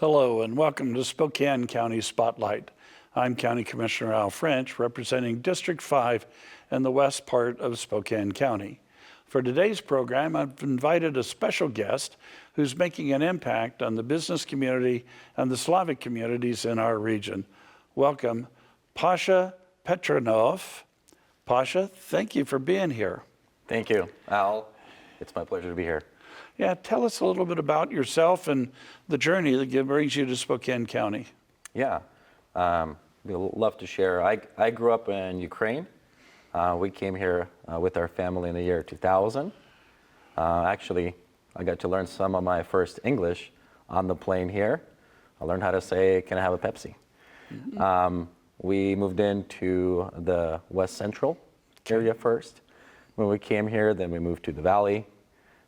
Hello and welcome to Spokane County Spotlight. I'm County Commissioner Al French, representing District 5 and the west part of Spokane County. For today's program, I've invited a special guest who's making an impact on the business community and the Slavic communities in our region. Welcome, Pashas Pechenov. Pasha, thank you for being here. Thank you, Al. It's my pleasure to be here. Yeah, tell us a little bit about yourself and the journey that brings you to Spokane County. Yeah, we'd love to share. I grew up in Ukraine. We came here with our family in the year 2000. Actually, I got to learn some of my first English on the plane here. I learned how to say, "Can I have a Pepsi?" Mm-hmm. We moved into the West Central area first. When we came here, then we moved to the Valley.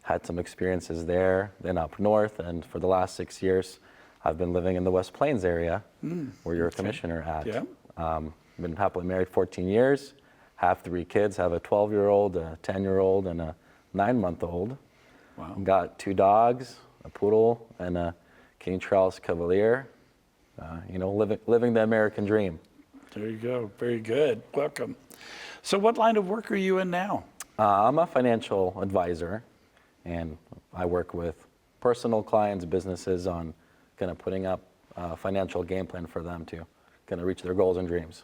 Had some experiences there, then up north, and for the last 6 years, I've been living in the West Plains area, where you're a commissioner at. Yeah. Been happily married 14 years, have 3 kids, have a 12-year-old, a 10-year-old, and a 9-month-old. Wow. Got 2 dogs, a poodle, and a King Charles Cavalier. Living the American dream. There you go. Very good. Welcome. So what line of work are you in now? I'm a financial advisor. And I work with personal clients, businesses on kind of putting up a financial game plan for them to kind of reach their goals and dreams.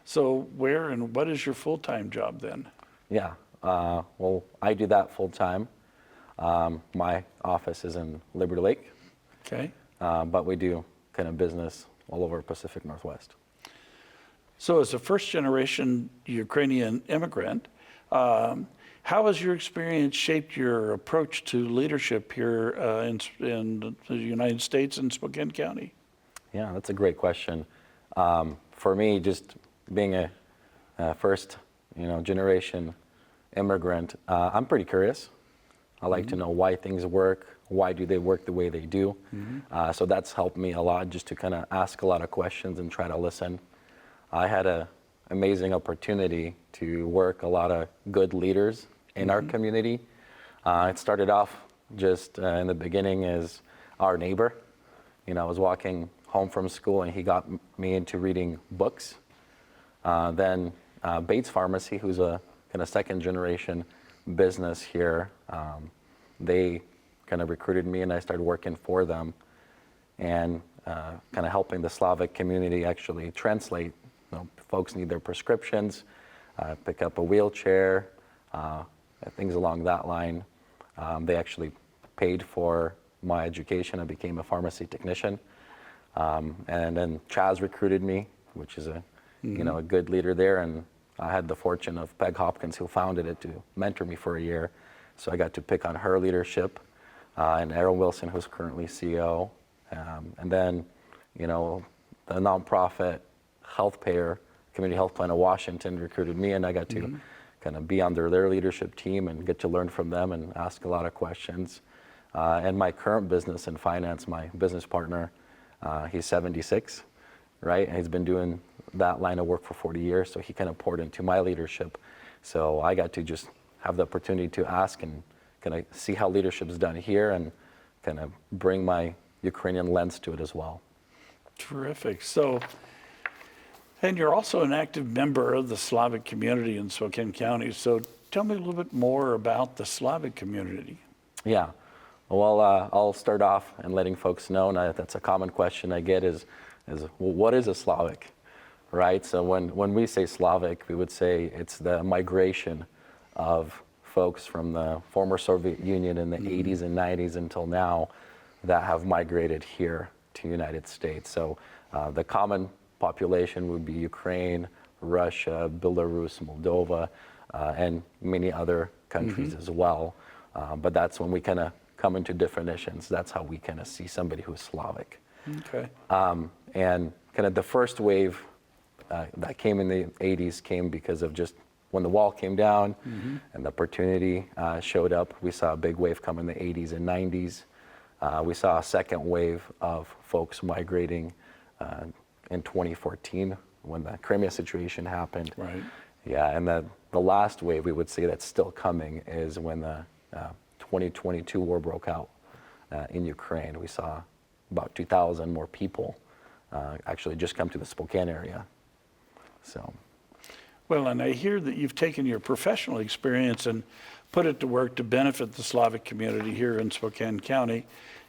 So where and what is your full-time job then? Yeah, well, I do that full-time. My office is in Liberty Lake. Okay. But we do kind of business all over Pacific Northwest. So as a first-generation Ukrainian immigrant, how has your experience shaped your approach to leadership here in the United States and Spokane County? Yeah, that's a great question. For me, just being a first, generation immigrant, I'm pretty curious. I like to know why things work. Why do they work the way they do? So that's helped me a lot, just to kind of ask a lot of questions and try to listen. I had an amazing opportunity to work a lot of good leaders in our community. It started off just in the beginning as our neighbor. I was walking home from school and he got me into reading books. Then Bates Pharmacy, who's a kind of second generation business here, they kind of recruited me and I started working for them and kind of helping the Slavic community actually translate. Folks need their prescriptions, pick up a wheelchair, things along that line. They actually paid for my education. I became a pharmacy technician. And then Chaz recruited me, which is a good leader there. And I had the fortune of Peg Hopkins, who founded it, to mentor me for a year. So I got to pick on her leadership. And Aaron Wilson, who's currently CEO. And then, the nonprofit health payer, Community Health Plan of Washington, recruited me, and I got to kind of be under their leadership team and get to learn from them and ask a lot of questions. And my current business in finance, my business partner, he's 76, right? And he's been doing that line of work for 40 years, so he kind of poured into my leadership. So I got to just have the opportunity to ask and kind of see how leadership is done here and kind of bring my Ukrainian lens to it as well. Terrific. And you're also an active member of the Slavic community in Spokane County. So tell me a little bit more about the Slavic community. Yeah. Well, I'll start off and letting folks know, and that's a common question I get is well, what is a Slavic, right? So when we say Slavic, we would say it's the migration of folks from the former Soviet Union in the 80s and 90s until now that have migrated here to the United States. So the common population would be Ukraine, Russia, Belarus, Moldova, and many other countries as well. But that's when we kind of come into definitions. That's how we kind of see somebody who's Slavic. Okay. And kind of the first wave that came in the 80s came because of just when the wall came down and the opportunity showed up. We saw a big wave come in the 80s and 90s. We saw a second wave of folks migrating in 2014 when the Crimea situation happened. Right. Yeah, and the last wave we would say that's still coming is when the 2022 war broke out in Ukraine. We saw about 2,000 more people actually just come to the Spokane area. So. Well, and I hear that you've taken your professional experience and put it to work to benefit the Slavic community here in Spokane County.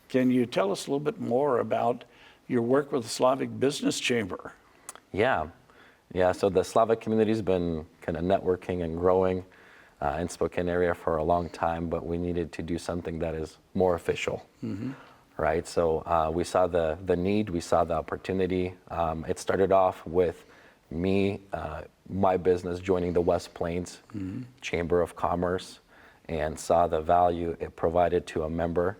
Can you tell us a little bit more about your work with the Slavic Business Chamber? Yeah. So the Slavic community's been kind of networking and growing in Spokane area for a long time, but we needed to do something that is more official, right? So we saw the need, we saw the opportunity. It started off with me, my business joining the West Plains Chamber of Commerce, and saw the value it provided to a member,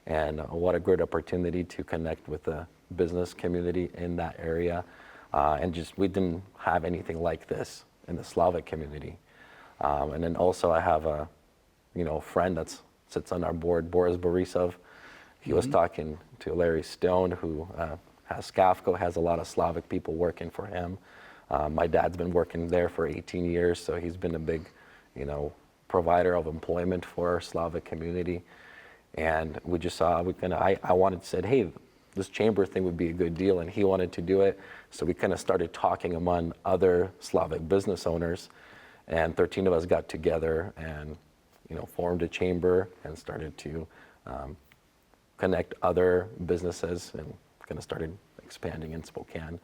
and what a great opportunity to connect with the business community in that area. And just, we didn't have anything like this in the Slavic community. And then also I have a, friend that sits on our board, Boris Borisov. He was talking to Larry Stone, who has SCAFCO, has a lot of Slavic people working for him. My dad's been working there for 18 years, so he's been a big, provider of employment for our Slavic community. And we just saw, I said, hey, this chamber thing would be a good deal, and he wanted to do it. So we kind of started talking among other Slavic business owners, and 13 of us got together and, formed a chamber and started to connect other businesses and kind of started expanding in Spokane.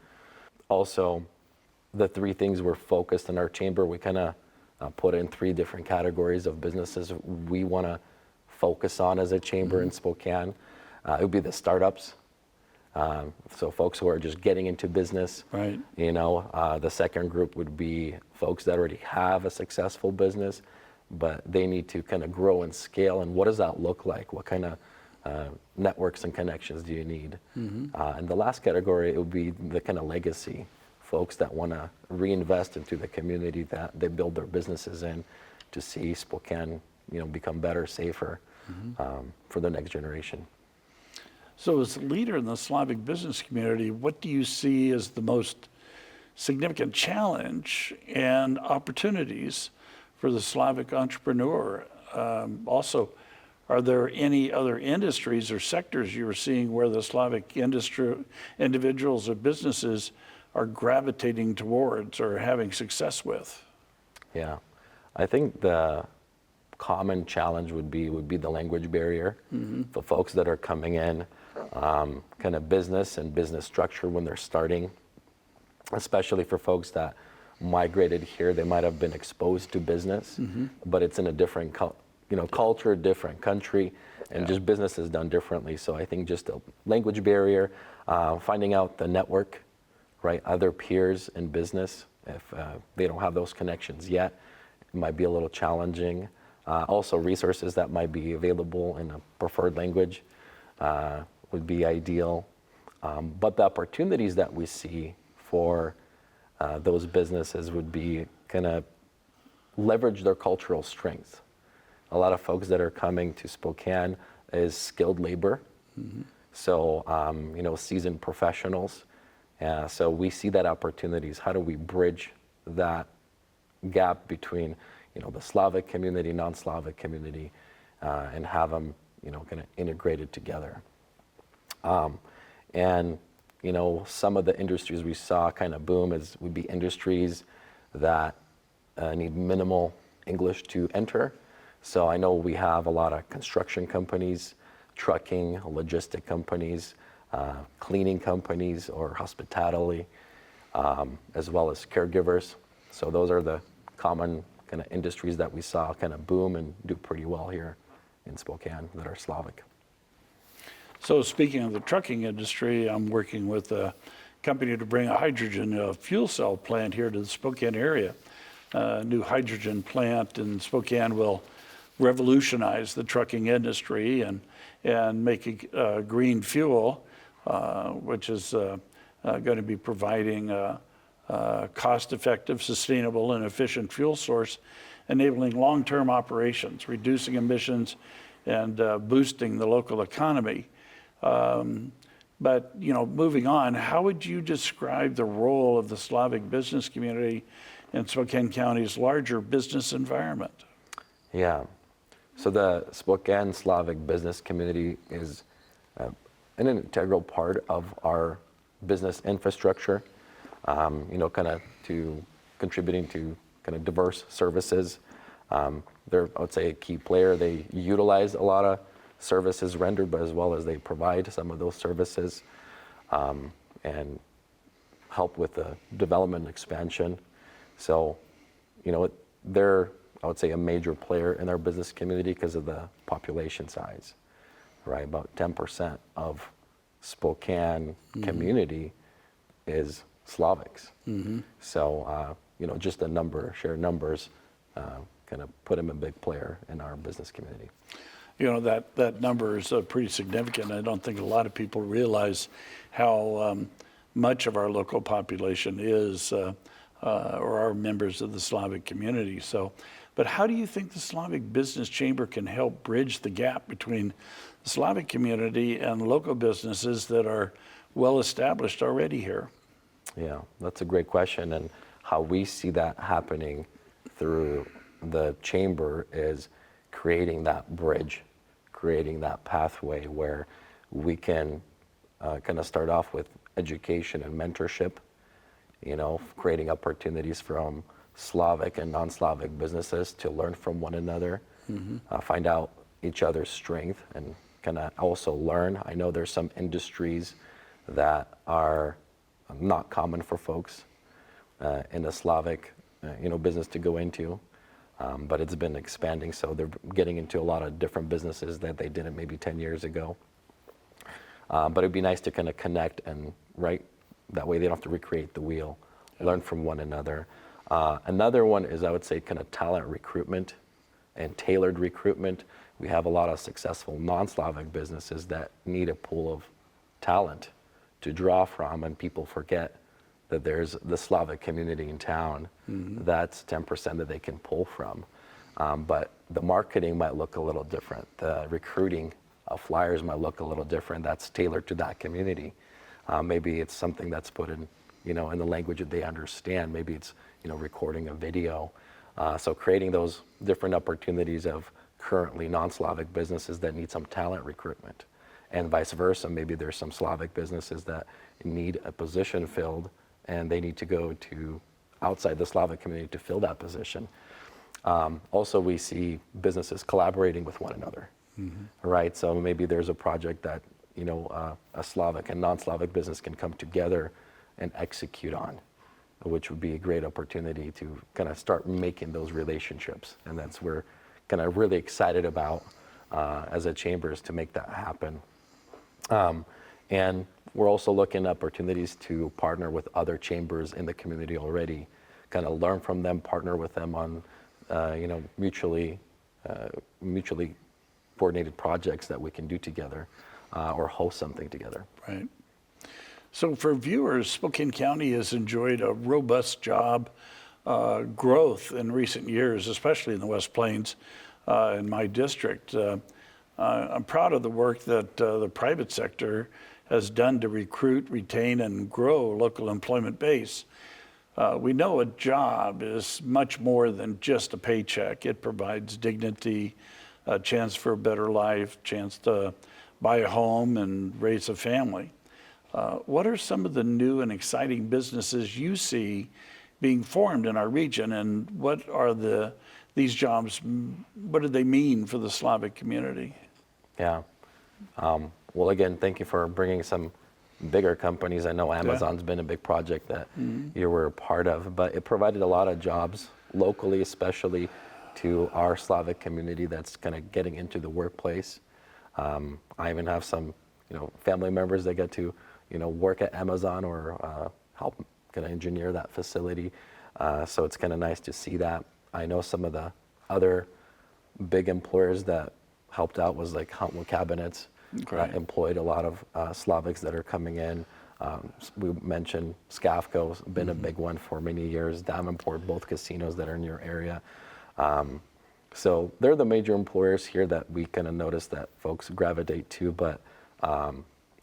Also, the three things we're focused in our chamber, we kind of put in three different categories of businesses we want to focus on as a chamber in Spokane. It would be the startups. So folks who are just getting into business. Right. The second group would be folks that already have a successful business, but they need to kind of grow and scale. And what does that look like? What kind of networks and connections do you need? And the last category, it would be the kind of legacy folks that want to reinvest into the community that they build their businesses in, to see Spokane, become better, safer for the next generation. So as a leader in the Slavic business community, what do you see as the most significant challenge and opportunities for the Slavic entrepreneur? Also, are there any other industries or sectors you're seeing where the Slavic individuals or businesses are gravitating towards or having success with? Yeah, I think the common challenge would be the language barrier for folks that are coming in, kind of business and business structure when they're starting, especially for folks that migrated here. They might have been exposed to business, but it's in a different culture, different country, and just business is done differently. So I think just a language barrier, finding out the network, right, other peers in business, if they don't have those connections yet, it might be a little challenging. Also, resources that might be available in a preferred language would be ideal. But the opportunities that we see for those businesses would be kind of leverage their cultural strengths. A lot of folks that are coming to Spokane is skilled labor, so seasoned professionals. So we see that opportunities. How do we bridge that gap between the Slavic community, non-Slavic community, and have them kind of integrated together? And some of the industries we saw kind of boom would be industries that need minimal English to enter. So I know we have a lot of construction companies, trucking, logistic companies, cleaning companies or hospitality, as well as caregivers. So those are the common kind of industries that we saw kind of boom and do pretty well here in Spokane that are Slavic. So speaking of the trucking industry, I'm working with a company to bring a hydrogen fuel cell plant here to the Spokane area. A new hydrogen plant in Spokane will revolutionize the trucking industry and make a green fuel, which is going to be providing a cost-effective, sustainable, and efficient fuel source, enabling long-term operations, reducing emissions, and boosting the local economy. But moving on, how would you describe the role of the Slavic business community in Spokane County's larger business environment? Yeah, so the Spokane Slavic business community is an integral part of our business infrastructure, kind of to contributing to kind of diverse services. They're, I would say, a key player. They utilize a lot of services rendered, but as well as they provide some of those services and help with the development and expansion. So, they're, I would say, a major player in our business community because of the population size, right? About 10% of Spokane community is Slavics. So, just the sheer numbers, kind of put them a big player in our business community. That number is pretty significant. I don't think a lot of people realize how much of our local population is or are members of the Slavic community. So, but how do you think the Slavic Business Chamber can help bridge the gap between the Slavic community and local businesses that are well established already here? Yeah, that's a great question. And how we see that happening through the chamber is creating that bridge, creating that pathway where we can kind of start off with education and mentorship, creating opportunities from Slavic and non-Slavic businesses to learn from one another, find out each other's strength, and kind of also learn. I know there's some industries that are not common for folks in the Slavic, business to go into, but it's been expanding. So they're getting into a lot of different businesses that they didn't maybe 10 years ago. But it'd be nice to kind of connect and that way they don't have to recreate the wheel, learn from one another. Another one is, I would say, kind of talent recruitment and tailored recruitment. We have a lot of successful non-Slavic businesses that need a pool of talent to draw from, and people forget that there's the Slavic community in town. That's 10% that they can pull from. But the marketing might look a little different. The recruiting of flyers might look a little different. That's tailored to that community. Maybe it's something that's put in, in the language that they understand. Maybe it's, recording a video. So creating those different opportunities of currently non-Slavic businesses that need some talent recruitment, and vice versa. Maybe there's some Slavic businesses that need a position filled and they need to go to outside the Slavic community to fill that position. Also, we see businesses collaborating with one another, right? So maybe there's a project that, a Slavic and non-Slavic business can come together and execute on, which would be a great opportunity to kind of start making those relationships. And that's we're kind of really excited about as a chamber, is to make that happen. And we're also looking at opportunities to partner with other chambers in the community already, kind of learn from them, partner with them on, mutually coordinated projects that we can do together or host something together. Right. So for viewers, Spokane County has enjoyed a robust job growth in recent years, especially in the West Plains, in my district. I'm proud of the work that the private sector has done to recruit, retain, and grow local employment base. We know a job is much more than just a paycheck. It provides dignity, a chance for a better life, chance to buy a home and raise a family. What are some of the new and exciting businesses you see being formed in our region, and what are these jobs, what do they mean for the Slavic community? Yeah. Well, again, thank you for bringing some bigger companies. I know Amazon's been a big project that you were a part of, but it provided a lot of jobs locally, especially to our Slavic community that's kind of getting into the workplace. I even have some, family members that get to, work at Amazon or help kind of engineer that facility. So it's kind of nice to see that. I know some of the other big employers that helped out was like Huntwood Cabinets, employed a lot of Slavics that are coming in. We mentioned Skafco's been a big one for many years. Davenport, both casinos that are in your area. So they're the major employers here that we kind of notice that folks gravitate to. But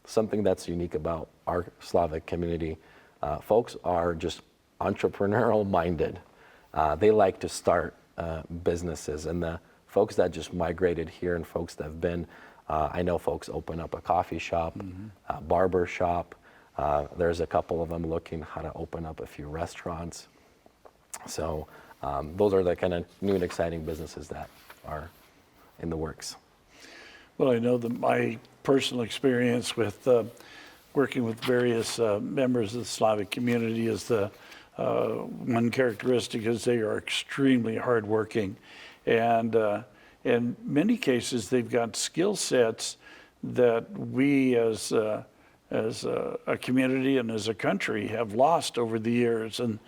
something that's unique about our Slavic community, folks are just entrepreneurial minded. They like to start businesses, and the folks that just migrated here and folks that have been I know folks open up a coffee shop, a barber shop. There's a couple of them looking how to open up a few restaurants. So those are the kind of new and exciting businesses that are in the works. Well, I know that my personal experience with working with various members of the Slavic community is the one characteristic is they are extremely hardworking, and in many cases they've got skill sets that we as a community and as a country have lost over the years, and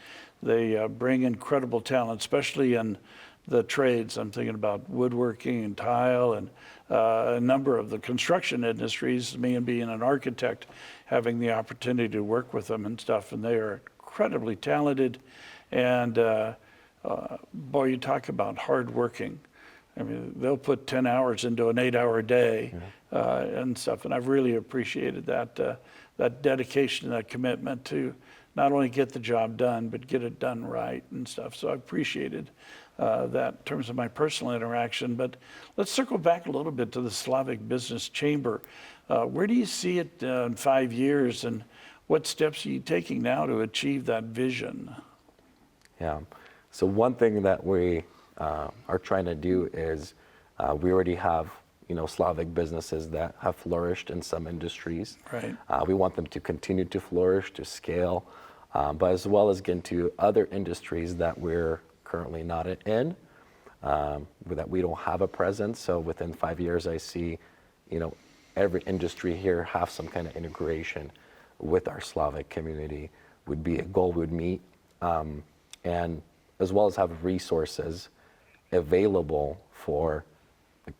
they bring incredible talent, especially in the trades. I'm thinking about woodworking and tile and a number of the construction industries, me and being an architect, having the opportunity to work with them and stuff, and they are incredibly talented. And boy, you talk about hardworking. I mean, they'll put 10 hours into an 8-hour day and stuff, and I've really appreciated that dedication, that commitment to not only get the job done, but get it done right and stuff. So I appreciated that in terms of my personal interaction. But let's circle back a little bit to the Slavic Business Chamber. Where do you see it in 5 years, and what steps are you taking now to achieve that vision? Yeah. So one thing that we are trying to do is we already have Slavic businesses that have flourished in some industries. Right. We want them to continue to flourish, to scale, but as well as get into other industries that we're currently not in, that we don't have a presence. So within 5 years, I see, every industry here have some kind of integration with our Slavic community would be a goal we would meet, and as well as have resources available for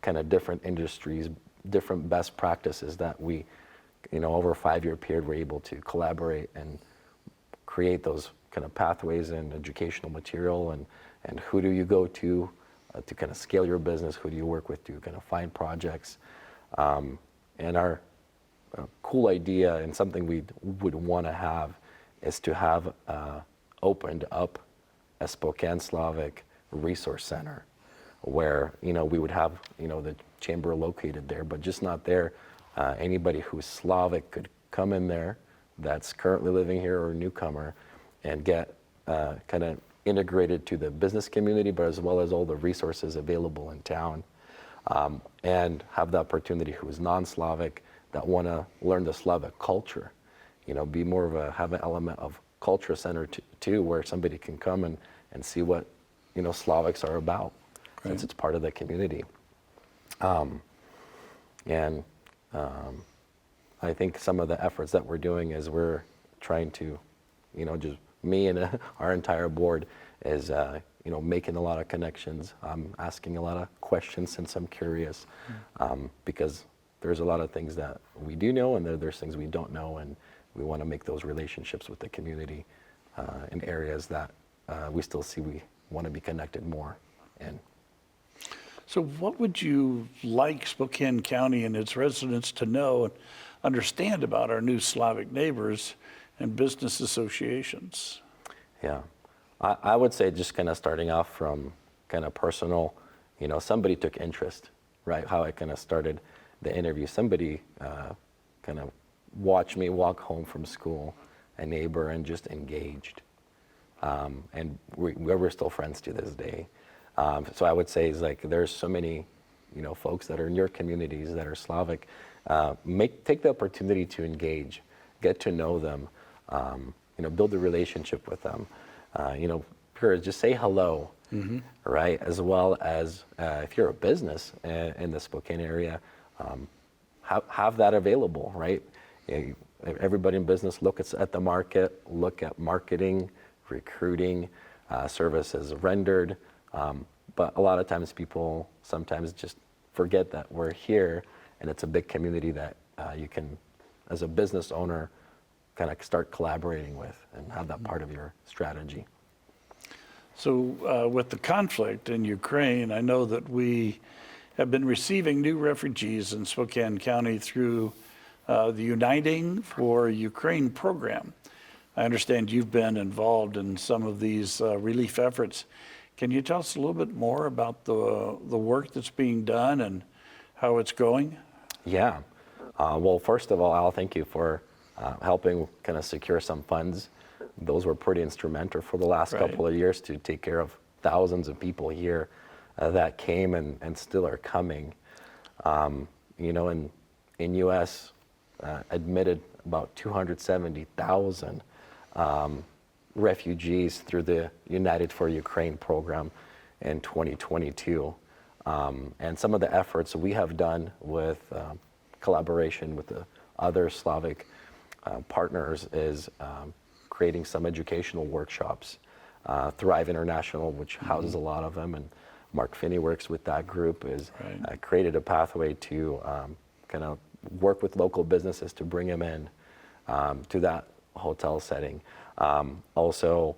kind of different industries, different best practices that we, over a 5-year period, we're able to collaborate and create those kind of pathways and educational material, and who do you go to kind of scale your business, who do you work with to kind of find projects. And our cool idea and something we would want to have is to have opened up a Spokane Slavic Resource Center where, we would have, the chamber located there, but just not there. Anybody who's Slavic could come in there that's currently living here or a newcomer and get kind of integrated to the business community, but as well as all the resources available in town, and have the opportunity who is non-Slavic that want to learn the Slavic culture, be more of have an element of culture center too, where somebody can come and see what, Slavics are about, since it's part of the community. I think some of the efforts that we're doing is we're trying to, just me and our entire board is, making a lot of connections. I'm asking a lot of questions since I'm curious, because there's a lot of things that we do know and there's things we don't know, and we want to make those relationships with the community in areas that we still see we want to be connected more in. So what would you like Spokane County and its residents to know and understand about our new Slavic neighbors and business associations? Yeah, I would say just kind of starting off from kind of personal, somebody took interest, right? How I kind of started the interview. Somebody kind of watched me walk home from school, a neighbor, and just engaged. And we're still friends to this day. So I would say is like there's so many, folks that are in your communities that are Slavic. Take the opportunity to engage, get to know them, build a relationship with them. Just say hello, right? As well as if you're a business in the Spokane area, have that available, right? Everybody in business look at the market, look at marketing, recruiting, services rendered. But a lot of times people sometimes just forget that we're here and it's a big community that you can, as a business owner, kind of start collaborating with and have that part of your strategy. So with the conflict in Ukraine, I know that we have been receiving new refugees in Spokane County through the Uniting for Ukraine program. I understand you've been involved in some of these relief efforts. Can you tell us a little bit more about the work that's being done and how it's going? Yeah. Well, first of all, Al, thank you for helping kind of secure some funds. Those were pretty instrumental for the last Right. couple of years to take care of thousands of people here that came and still are coming. In U.S. Admitted about 270,000 refugees through the United for Ukraine program in 2022. And some of the efforts we have done with collaboration with the other Slavic partners is creating some educational workshops. Thrive International, which houses a lot of them, and Mark Finney works with that group, is Right. created a pathway to kind of work with local businesses to bring them in to that hotel setting. Also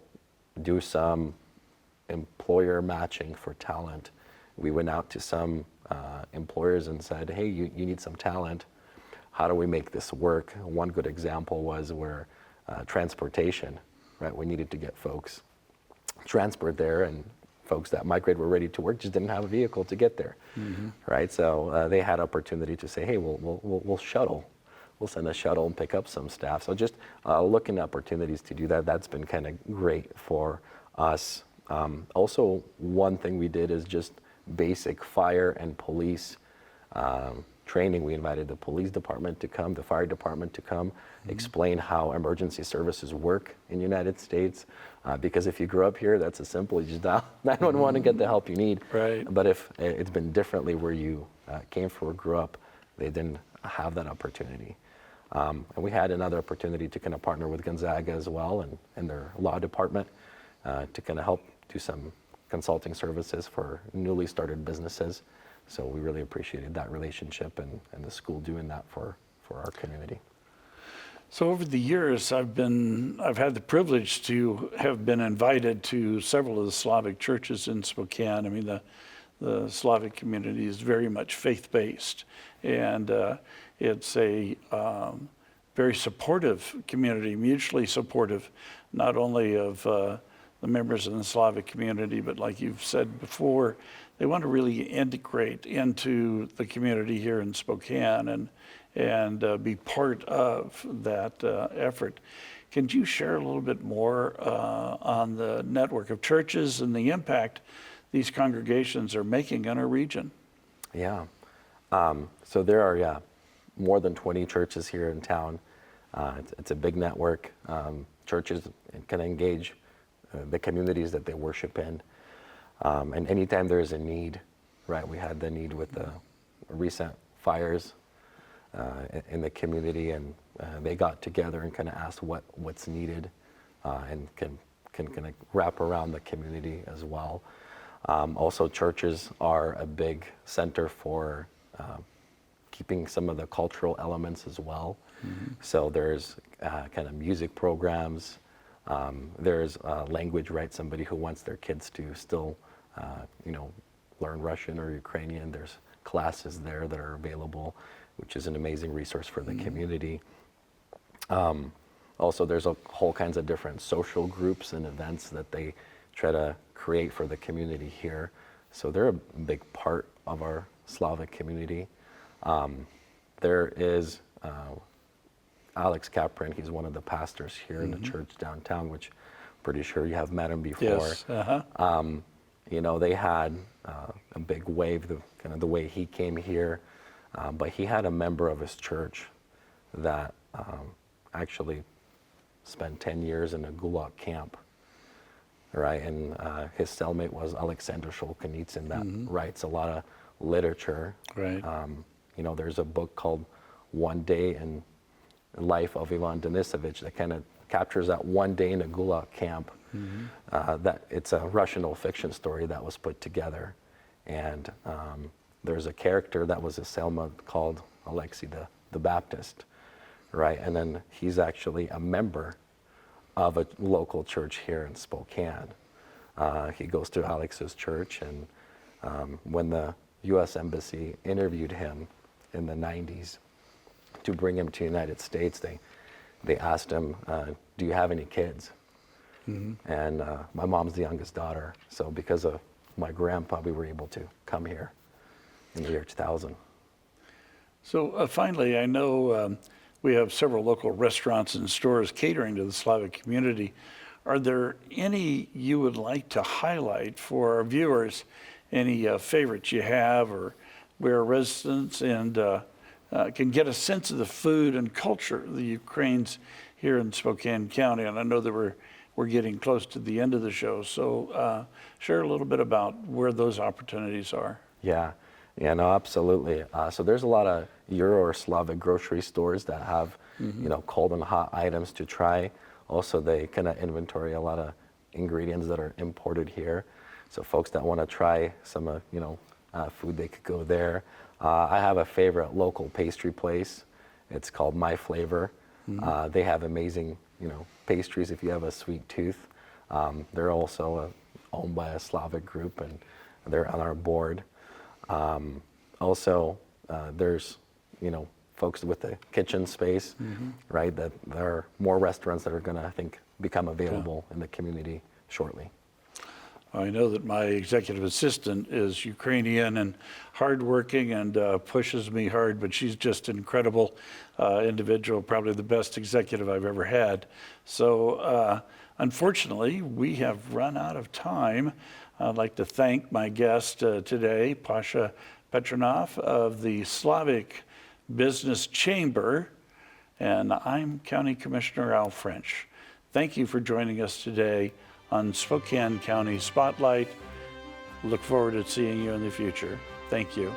do some employer matching for talent. We went out to some employers and said, hey, you need some talent. How do we make this work? One good example was where transportation, right? We needed to get folks transport there, and folks that migrate were ready to work just didn't have a vehicle to get there, right? So they had opportunity to say, hey, we'll shuttle. We'll send a shuttle and pick up some staff. So just looking at opportunities to do that, that's been kind of great for us. Also, one thing we did is just basic fire and police training. We invited the police department to come, the fire department to come, explain how emergency services work in the United States. Because if you grew up here, that's as simple as just dial 911 and get the help you need. Right. But if it's been differently where you came from or grew up, they didn't have that opportunity. And we had another opportunity to kind of partner with Gonzaga as well and their law department to kind of help do some consulting services for newly started businesses. So we really appreciated that relationship and the school doing that for our community. So over the years, I've had the privilege to have been invited to several of the Slavic churches in Spokane. I mean, the Slavic community is very much faith-based, and it's a very supportive community, mutually supportive, not only of the members in the Slavic community, but like you've said before, they want to really integrate into the community here in Spokane and be part of that effort. Can you share a little bit more on the network of churches and the impact these congregations are making in our region? Yeah. So there are, more than 20 churches here in town. It's a big network. Churches can engage the communities that they worship in. And anytime there is a need, right, we had the need with the recent fires in the community, and they got together and kind of asked what's needed and can kind of wrap around the community as well. Also, churches are a big center for keeping some of the cultural elements as well. So there's kind of music programs. There's language, right? Somebody who wants their kids to still, learn Russian or Ukrainian. There's classes there that are available, which is an amazing resource for the community. Also, there's whole kinds of different social groups and events that they try to create for the community here. So they're a big part of our Slavic community. There is Alex Kaprin. He's one of the pastors here in the church downtown, which I'm pretty sure you have met him before. Yes. They had a big wave, the way he came here, but he had a member of his church that actually spent 10 years in a Gulag camp, right? And his cellmate was Alexander Solzhenitsyn that writes a lot of literature. Right. There's a book called One Day in Life of Ivan Denisovich that kind of captures that one day in a Gulag camp. That it's a Russian fiction story that was put together, and there's a character that was a cellmate called Alexei the Baptist, right? And then he's actually a member of a local church here in Spokane. He goes to Alex's church, and when the U.S. Embassy interviewed him in the 90s to bring him to the United States, they asked him, do you have any kids? And my mom's the youngest daughter, so because of my grandpa, we were able to come here in the year 2000. So finally, I know we have several local restaurants and stores catering to the Slavic community. Are there any you would like to highlight for our viewers? Any favorites you have, or where residents and can get a sense of the food and culture of the Ukrainians here in Spokane County? And I know that we're getting close to the end of the show, so share a little bit about where those opportunities are. Yeah, no, absolutely. So there's a lot of Euro or Slavic grocery stores that have, cold and hot items to try. Also, they kind of inventory a lot of ingredients that are imported here. So folks that want to try some, food, they could go there. I have a favorite local pastry place. It's called My Flavor. They have amazing, pastries if you have a sweet tooth. They're also owned by a Slavic group, and they're on our board. Also, there's, folks with the kitchen space, right? That there are more restaurants that are going to, I think, become available in the community shortly. I know that my executive assistant is Ukrainian and hardworking and pushes me hard, but she's just an incredible individual, probably the best executive I've ever had. So unfortunately, we have run out of time. I'd like to thank my guest today, Pashas Pechenov of the Slavic Business Chamber, and I'm County Commissioner Al French. Thank you for joining us today on Spokane County Spotlight. Look forward to seeing you in the future. Thank you.